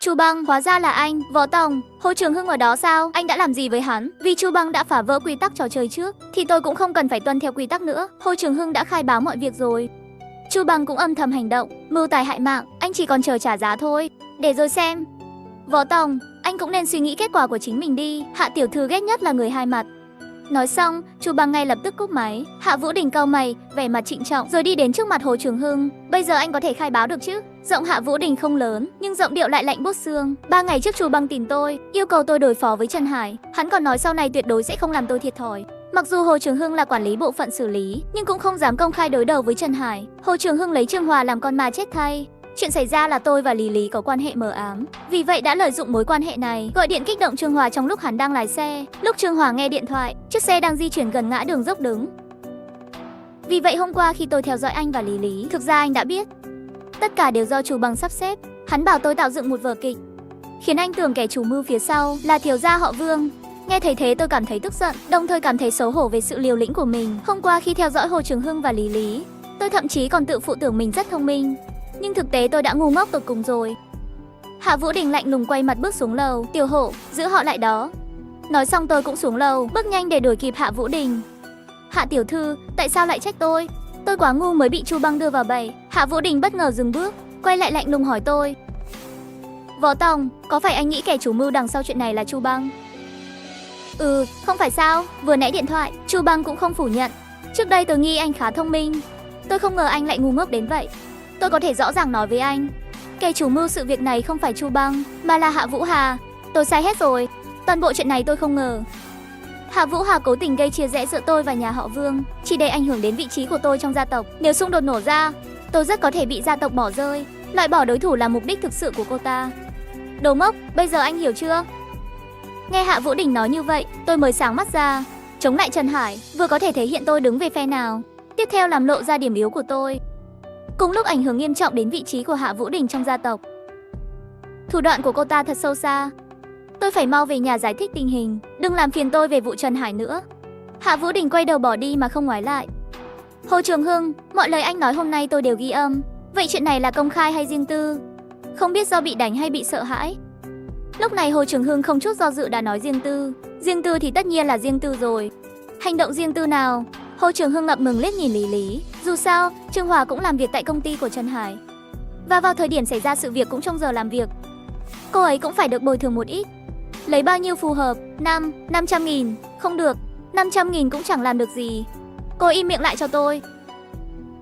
Chu Băng, hóa ra là anh, Võ Tổng. Hồ Trường Hưng ở đó sao? Anh đã làm gì với hắn? Vì Chu Băng đã phá vỡ quy tắc trò chơi trước, thì tôi cũng không cần phải tuân theo quy tắc nữa. Hồ Trường Hưng đã khai báo mọi việc rồi. Chu Băng cũng âm thầm hành động, mưu tài hại mạng, anh chỉ còn chờ trả giá thôi. Để rồi xem. Võ Tổng, anh cũng nên suy nghĩ kết quả của chính mình đi. Hạ tiểu thư ghét nhất là người hai mặt. Nói xong, Chu Băng ngay lập tức cúp máy. Hạ Vũ Đình cau mày, vẻ mặt trịnh trọng rồi đi đến trước mặt Hồ Trường Hưng. Bây giờ anh có thể khai báo được chứ? Giọng Hạ Vũ Đình không lớn, nhưng giọng điệu lại lạnh buốt xương. 3 ngày trước Chu Băng tìm tôi, yêu cầu tôi đối phó với Trần Hải. Hắn còn nói sau này tuyệt đối sẽ không làm tôi thiệt thòi. Mặc dù Hồ Trường Hưng là quản lý bộ phận xử lý, nhưng cũng không dám công khai đối đầu với Trần Hải. Hồ Trường Hưng lấy Trương Hòa làm con ma chết thay. Chuyện xảy ra là tôi và Lý Lý có quan hệ mờ ám, vì vậy đã lợi dụng mối quan hệ này gọi điện kích động Trương Hòa trong lúc hắn đang lái xe. Lúc Trương Hòa nghe điện thoại, chiếc xe đang di chuyển gần ngã đường dốc đứng. Vì vậy hôm qua khi tôi theo dõi anh và Lý Lý, thực ra anh đã biết. Tất cả đều do Chu Băng sắp xếp. Hắn bảo tôi tạo dựng một vở kịch, khiến anh tưởng kẻ chủ mưu phía sau là thiếu gia họ Vương. Nghe thấy thế tôi cảm thấy tức giận, đồng thời cảm thấy xấu hổ về sự liều lĩnh của mình. Hôm qua khi theo dõi Hồ Trường Hưng và Lý Lý, tôi thậm chí còn tự phụ tưởng mình rất thông minh. Nhưng thực tế tôi đã ngu ngốc tột cùng rồi. Hạ Vũ Đình lạnh lùng quay mặt bước xuống lầu. Tiểu Hộ, giữ họ lại đó. Nói xong tôi cũng xuống lầu, bước nhanh để đuổi kịp Hạ Vũ Đình. Hạ tiểu thư, tại sao lại trách tôi? Tôi quá ngu mới bị Chu Băng đưa vào bẫy. Hạ Vũ Đình bất ngờ dừng bước, quay lại lạnh lùng hỏi tôi. Võ Tổng, có phải anh nghĩ kẻ chủ mưu đằng sau chuyện này là Chu Băng? Không phải sao, vừa nãy điện thoại, Chu Băng cũng không phủ nhận. Trước đây tôi nghi anh khá thông minh. Tôi không ngờ anh lại ngu ngốc đến vậy. Tôi có thể rõ ràng nói với anh, kẻ chủ mưu sự việc này không phải Chu Băng, mà là Hạ Vũ Hà. Tôi sai hết rồi, toàn bộ chuyện này tôi không ngờ. Hạ Vũ Hà cố tình gây chia rẽ giữa tôi và nhà họ Vương, chỉ để ảnh hưởng đến vị trí của tôi trong gia tộc. Nếu xung đột nổ ra, tôi rất có thể bị gia tộc bỏ rơi. Loại bỏ đối thủ là mục đích thực sự của cô ta. Đồ ngốc, bây giờ anh hiểu chưa? Nghe Hạ Vũ Đình nói như vậy, tôi mới sáng mắt ra. Chống lại Trần Hải, vừa có thể thể hiện tôi đứng về phe nào, tiếp theo làm lộ ra điểm yếu của tôi. Cùng lúc ảnh hưởng nghiêm trọng đến vị trí của Hạ Vũ Đình trong gia tộc. Thủ đoạn của cô ta thật sâu xa. Tôi phải mau về nhà giải thích tình hình, đừng làm phiền tôi về vụ Trần Hải nữa. Hạ Vũ Đình quay đầu bỏ đi mà không ngoái lại. Hồ Trường Hưng, mọi lời anh nói hôm nay tôi đều ghi âm. Vậy chuyện này là công khai hay riêng tư? Không biết do bị đánh hay bị sợ hãi. Lúc này Hồ Trường Hưng không chút do dự đã nói riêng tư. Riêng tư thì tất nhiên là riêng tư rồi. Hành động riêng tư nào? Hồ Trường Hưng ngậm ngừng liếc nhìn Lý Lý. Dù sao, Trương Hòa cũng làm việc tại công ty của Trần Hải. Và vào thời điểm xảy ra sự việc cũng trong giờ làm việc. Cô ấy cũng phải được bồi thường một ít. Lấy bao nhiêu phù hợp? 500.000. Không được, 500.000 cũng chẳng làm được gì. Cô im miệng lại cho tôi.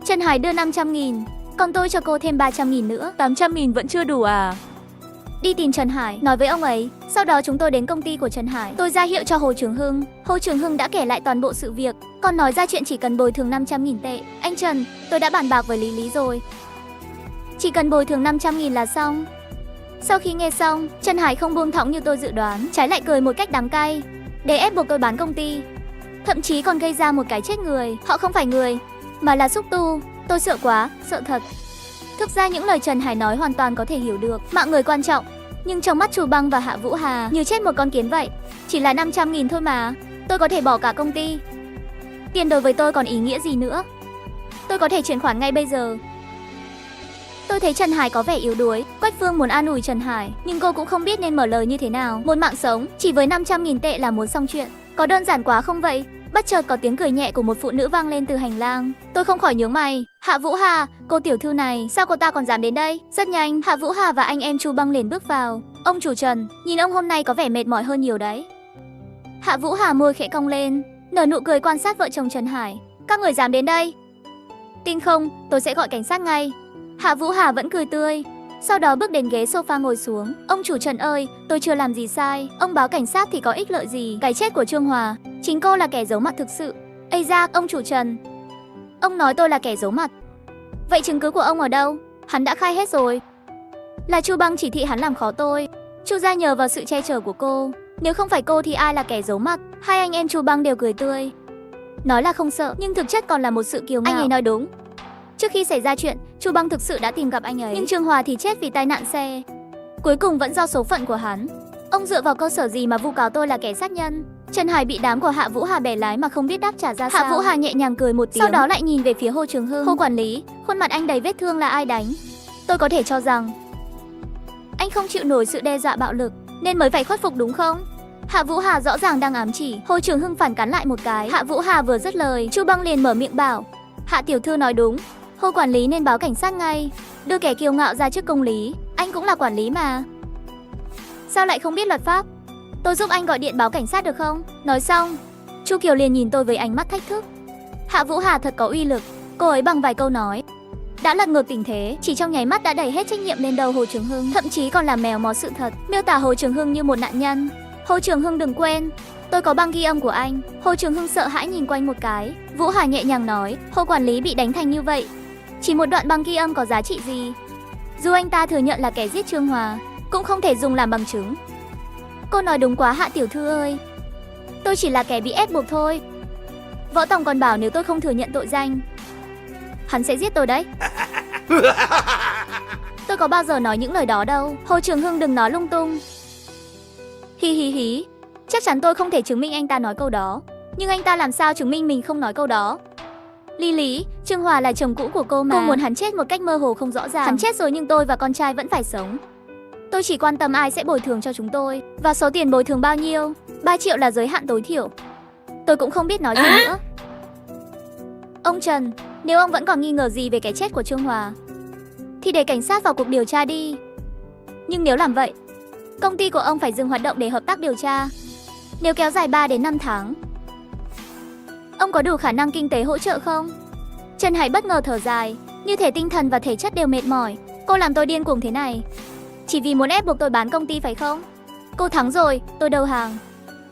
Trần Hải đưa 500.000, còn tôi cho cô thêm 300.000 nữa. 800.000 vẫn chưa đủ à? Đi tìm Trần Hải, nói với ông ấy. Sau đó chúng tôi đến công ty của Trần Hải. Tôi ra hiệu cho Hồ Trường Hưng. Hồ Trường Hưng đã kể lại toàn bộ sự việc, còn nói ra chuyện chỉ cần bồi thường 500.000 tệ. Anh Trần, tôi đã bàn bạc với Lý Lý rồi. Chỉ cần bồi thường 500.000 là xong. Sau khi nghe xong, Trần Hải không buông thõng như tôi dự đoán, trái lại cười một cách đắng cay, để ép buộc tôi bán công ty. Thậm chí còn gây ra một cái chết người. Họ không phải người, mà là xúc tu. Tôi sợ quá, sợ thật. Thực ra những lời Trần Hải nói hoàn toàn có thể hiểu được, mạng người quan trọng. Nhưng trong mắt Chu Băng và Hạ Vũ Hà như chết một con kiến vậy. Chỉ là 500.000 thôi mà, tôi có thể bỏ cả công ty. Tiền đối với tôi còn ý nghĩa gì nữa? Tôi có thể chuyển khoản ngay bây giờ. Tôi thấy Trần Hải có vẻ yếu đuối. Quách Phương muốn an ủi Trần Hải, nhưng cô cũng không biết nên mở lời như thế nào. Một mạng sống, chỉ với 500.000 tệ là muốn xong chuyện. Có đơn giản quá không vậy? Bất chợt có tiếng cười nhẹ của một phụ nữ vang lên từ hành lang. Tôi không khỏi nhướng mày. Hạ Vũ Hà, cô tiểu thư này, sao cô ta còn dám đến đây? Rất nhanh, Hạ Vũ Hà và anh em Chu Băng liền bước vào. Ông chủ Trần, nhìn ông hôm nay có vẻ mệt mỏi hơn nhiều đấy. Hạ Vũ Hà môi khẽ cong lên, nở nụ cười quan sát vợ chồng Trần Hải. Các người dám đến đây? Tin không, tôi sẽ gọi cảnh sát ngay. Hạ Vũ Hà vẫn cười tươi, sau đó bước đến ghế sofa ngồi xuống. Ông chủ Trần ơi, tôi chưa làm gì sai. Ông báo cảnh sát thì có ích lợi gì? Cái chết của Trương Hòa, chính cô là kẻ giấu mặt thực sự. Ây da, ông chủ Trần, ông nói tôi là kẻ giấu mặt. Vậy chứng cứ của ông ở đâu? Hắn đã khai hết rồi. Là Chu Băng chỉ thị hắn làm khó tôi. Chu gia nhờ vào sự che chở của cô. Nếu không phải cô thì ai là kẻ giấu mặt? Hai anh em Chu Băng đều cười tươi, nói là không sợ, nhưng thực chất còn là một sự kiêu ngạo. Anh ấy nói đúng. Trước khi xảy ra chuyện, Chu Băng thực sự đã tìm gặp anh ấy, nhưng Trương Hòa thì chết vì tai nạn xe. Cuối cùng vẫn do số phận của hắn. Ông dựa vào cơ sở gì mà vu cáo tôi là kẻ sát nhân? Trần Hải bị đám của Hạ Vũ Hà bẻ lái mà không biết đáp trả ra sao. Hạ Vũ Hà nhẹ nhàng cười một tiếng, sau đó lại nhìn về phía Hồ Trường Hưng. Hồ quản lý, khuôn mặt anh đầy vết thương là ai đánh? Tôi có thể cho rằng Anh không chịu nổi sự đe dọa bạo lực, nên mới phải khuất phục đúng không? Hạ Vũ Hà rõ ràng đang ám chỉ. Hồ Trường Hưng phản cắn lại một cái. Hạ Vũ Hà vừa dứt lời, Chu Băng liền mở miệng bảo: Hạ tiểu thư nói đúng, Hồ quản lý nên báo cảnh sát ngay, đưa kẻ kiêu ngạo ra trước công lý. Anh cũng là quản lý mà, sao lại không biết luật pháp? Tôi giúp anh gọi điện báo cảnh sát được không? Nói xong, Chu Kiều liền nhìn tôi với ánh mắt thách thức. Hạ Vũ Hà thật có uy lực, cô ấy bằng vài câu nói đã lật ngược tình thế, chỉ trong nháy mắt đã đẩy hết trách nhiệm lên đầu Hồ Trường Hưng, thậm chí còn làm mèo mó sự thật, miêu tả Hồ Trường Hưng như một nạn nhân. Hồ Trường Hưng đừng quên, tôi có băng ghi âm của anh. Hồ Trường Hưng sợ hãi nhìn quanh một cái. Vũ Hà nhẹ nhàng nói, Hồ quản lý bị đánh thành như vậy, chỉ một đoạn băng ghi âm có giá trị gì? Dù anh ta thừa nhận là kẻ giết Trương Hòa, cũng không thể dùng làm bằng chứng. Cô nói đúng quá Hạ tiểu thư ơi, tôi chỉ là kẻ bị ép buộc thôi. Võ Tòng còn bảo nếu tôi không thừa nhận tội danh, hắn sẽ giết tôi đấy. Tôi có bao giờ nói những lời đó đâu. Hồ Trường Hưng đừng nói lung tung. Hi hi hi, chắc chắn tôi không thể chứng minh anh ta nói câu đó. Nhưng anh ta làm sao chứng minh mình không nói câu đó? Ly Lý, Trương Hòa là chồng cũ của cô mà. Cô muốn hắn chết một cách mơ hồ không rõ ràng. Hắn chết rồi nhưng tôi và con trai vẫn phải sống. Tôi chỉ quan tâm ai sẽ bồi thường cho chúng tôi, và số tiền bồi thường bao nhiêu. 3 triệu là giới hạn tối thiểu. Tôi cũng không biết nói gì nữa. Ông Trần, nếu ông vẫn còn nghi ngờ gì về cái chết của Trương Hòa, thì để cảnh sát vào cuộc điều tra đi. Nhưng nếu làm vậy, công ty của ông phải dừng hoạt động để hợp tác điều tra. Nếu kéo dài 3 đến 5 tháng, ông có đủ khả năng kinh tế hỗ trợ không? Trần Hải bất ngờ thở dài, như thể tinh thần và thể chất đều mệt mỏi. Cô làm tôi điên cuồng thế này, chỉ vì muốn ép buộc tôi bán công ty phải không? Cô thắng rồi, tôi đầu hàng.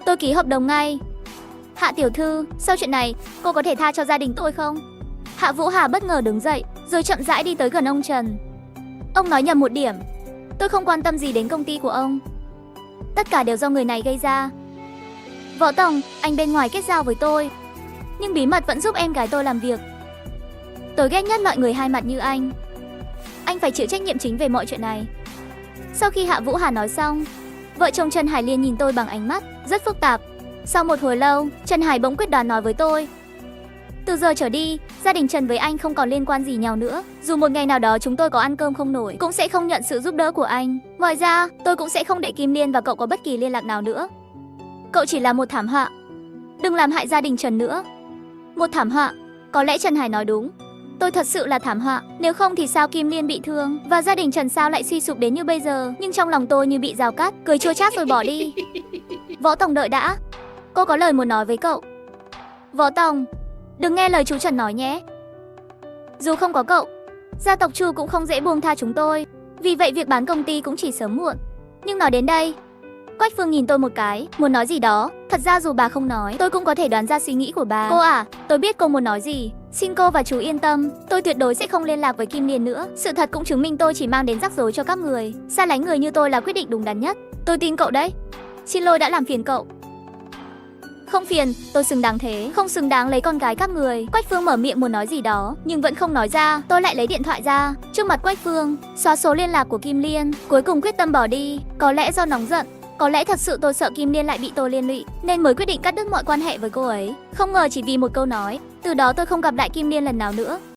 Tôi ký hợp đồng ngay. Hạ tiểu thư, sau chuyện này, cô có thể tha cho gia đình tôi không? Hạ Vũ Hà bất ngờ đứng dậy, rồi chậm rãi đi tới gần ông Trần. Ông nói nhầm một điểm. Tôi không quan tâm gì đến công ty của ông. Tất cả đều do người này gây ra. Võ Tổng, anh bên ngoài kết giao với tôi, nhưng bí mật vẫn giúp em gái tôi làm việc. Tôi ghét nhất loại người hai mặt như anh. Anh phải chịu trách nhiệm chính về mọi chuyện này. Sau khi Hạ Vũ Hà nói xong, vợ chồng Trần Hải liền nhìn tôi bằng ánh mắt rất phức tạp. Sau một hồi lâu, Trần Hải bỗng quyết đoán nói với tôi, từ giờ trở đi, gia đình Trần với anh không còn liên quan gì nhau nữa. Dù một ngày nào đó chúng tôi có ăn cơm không nổi, cũng sẽ không nhận sự giúp đỡ của anh. Ngoài ra, tôi cũng sẽ không để Kim Liên và cậu có bất kỳ liên lạc nào nữa. Cậu chỉ là một thảm họa. Đừng làm hại gia đình Trần nữa. Một thảm họa? Có lẽ Trần Hải nói đúng. Tôi thật sự là thảm họa. Nếu không thì sao Kim Liên bị thương, và gia đình Trần sao lại suy sụp đến như bây giờ. Nhưng trong lòng tôi như bị rào cắt, cười chua chát rồi bỏ đi. Võ Tổng đợi đã. Cô có lời muốn nói với cậu. Võ Tổng, đừng nghe lời chú Trần nói nhé. Dù không có cậu, gia tộc Chu cũng không dễ buông tha chúng tôi. Vì vậy việc bán công ty cũng chỉ sớm muộn. Nhưng nói đến đây, Quách Phương nhìn tôi một cái, muốn nói gì đó. Thật ra dù bà không nói, tôi cũng có thể đoán ra suy nghĩ của bà. Cô à, tôi biết cô muốn nói gì. Xin cô và chú yên tâm, tôi tuyệt đối sẽ không liên lạc với Kim Liên nữa. Sự thật cũng chứng minh tôi chỉ mang đến rắc rối cho các người. Xa lánh người như tôi là quyết định đúng đắn nhất. Tôi tin cậu đấy. Xin lỗi đã làm phiền cậu. Không phiền, tôi xứng đáng thế, không xứng đáng lấy con gái các người. Quách Phương mở miệng muốn nói gì đó, nhưng vẫn không nói ra. Tôi lại lấy điện thoại ra, trước mặt Quách Phương, xóa số liên lạc của Kim Liên, cuối cùng quyết tâm bỏ đi. Có lẽ do nóng giận, có lẽ thật sự tôi sợ Kim Liên lại bị tôi liên lụy, nên mới quyết định cắt đứt mọi quan hệ với cô ấy. Không ngờ chỉ vì một câu nói, từ đó tôi không gặp lại Kim Liên lần nào nữa.